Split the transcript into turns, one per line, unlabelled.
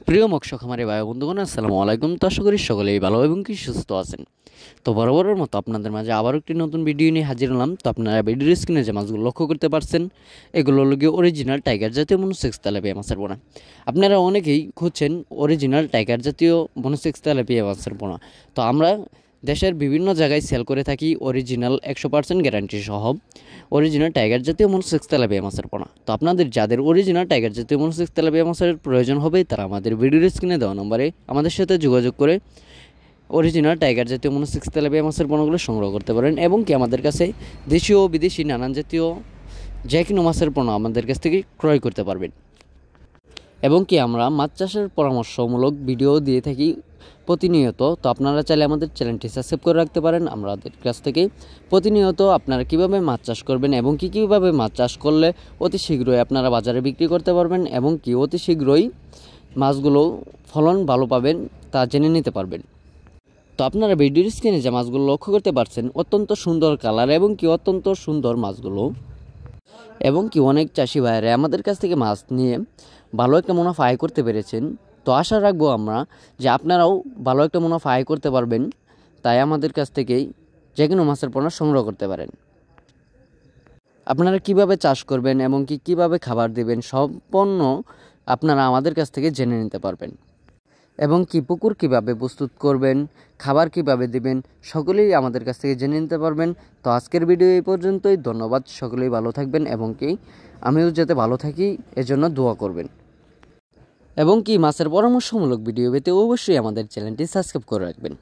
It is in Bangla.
প্রিয় মৎস্য খামারি ভাই বন্ধুগণ, আসসালামু আলাইকুম। তো আশা করি সকলেই ভালো এবং কি সুস্থ আছেন। তো বরাবরের মতো আপনাদের মাঝে আবারও একটি নতুন ভিডিও নিয়ে হাজির হলাম। তো আপনারা ভিডিওর স্ক্রিনে যে মাছগুলো লক্ষ্য করতে পারছেন, এগুলো হলো গিয়ে অরিজিনাল টাইগার জাতীয় মনোসেক্স তেলাপিয়া মাছের পোনা। আপনারা অনেকেই খুঁজছেন অরিজিনাল টাইগার জাতীয় মনোসেক্স তেলাপিয়া মাছের পোনা। তো আমরা দেশের বিভিন্ন জায়গায় সেল করে থাকি অরিজিনাল 100% গ্যারান্টি সহ অরিজিনাল টাইগার জাতীয় মনোসেক্স তেলাপিয়া মাছের পোনা। তো আপনাদের যাদের অরিজিনাল টাইগার জাতীয় মনোসেক্স তেলাপিয়া মাছের প্রয়োজন হবে, তারা আমাদের ভিডিওর স্ক্রিনে দেওয়া নম্বরে আমাদের সাথে যোগাযোগ করে অরিজিনাল টাইগার জাতীয় মনোসেক্স তেলাপিয়া মাছের পোনাগুলো সংগ্রহ করতে পারেন। এবং কি আমাদের কাছে দেশীয় ও বিদেশি নানান জাতীয় যে কোনো মাছের পোনা আমাদের কাছ থেকে ক্রয় করতে পারবেন। এবং কি আমরা মাছ চাষের পরামর্শমূলক ভিডিও দিয়ে থাকি প্রতিনিয়ত। তো আপনারা চাইলে আমাদের চ্যানেলটি সাবস্ক্রাইব করে রাখতে পারেন। আমাদের কাছ থেকে প্রতিনিয়ত আপনারা কীভাবে মাছ চাষ করবেন এবং কীভাবে মাছ চাষ করলে অতি শীঘ্রই আপনারা বাজারে বিক্রি করতে পারবেন এবং কি অতি শীঘ্রই মাছগুলো ফলন ভালো পাবেন তা জেনে নিতে পারবেন। তো আপনারা ভিডিওর স্ক্রিনে যে মাছগুলো লক্ষ্য করতে পারছেন, অত্যন্ত সুন্দর কালার এবং কি অত্যন্ত সুন্দর মাছগুলো। এবং কি অনেক চাষি ভাইয়েরা আমাদের কাছ থেকে মাছ নিয়ে ভালো একটা মুনাফা আয় করতে পেরেছেন। তো আশা রাখবো আমরা যে আপনারাও ভালো একটা মুনাফা আয় করতে পারবেন, তাই আমাদের কাছ থেকেই যে কোনো মাছের পোনা সংগ্রহ করতে পারেন। আপনারা কিভাবে চাষ করবেন এবং কীভাবে খাবার দেবেন সম্পূর্ণ আপনারা আমাদের কাছ থেকে জেনে নিতে পারবেন। এবং কি পুকুর কীভাবে প্রস্তুত করবেন, খাবার কিভাবে দিবেন, সকলেই আমাদের কাছ থেকে জেনে নিতে পারবেন। তো আজকের ভিডিও এই পর্যন্তই। ধন্যবাদ। সকলেই ভালো থাকবেন এবং কি আমিও যাতে ভালো থাকি এজন্য দোয়া করবেন। এবং কি মাছের পরামর্শমূলক ভিডিও পেতে অবশ্যই আমাদের চ্যানেলটি সাবস্ক্রাইব করে রাখবেন।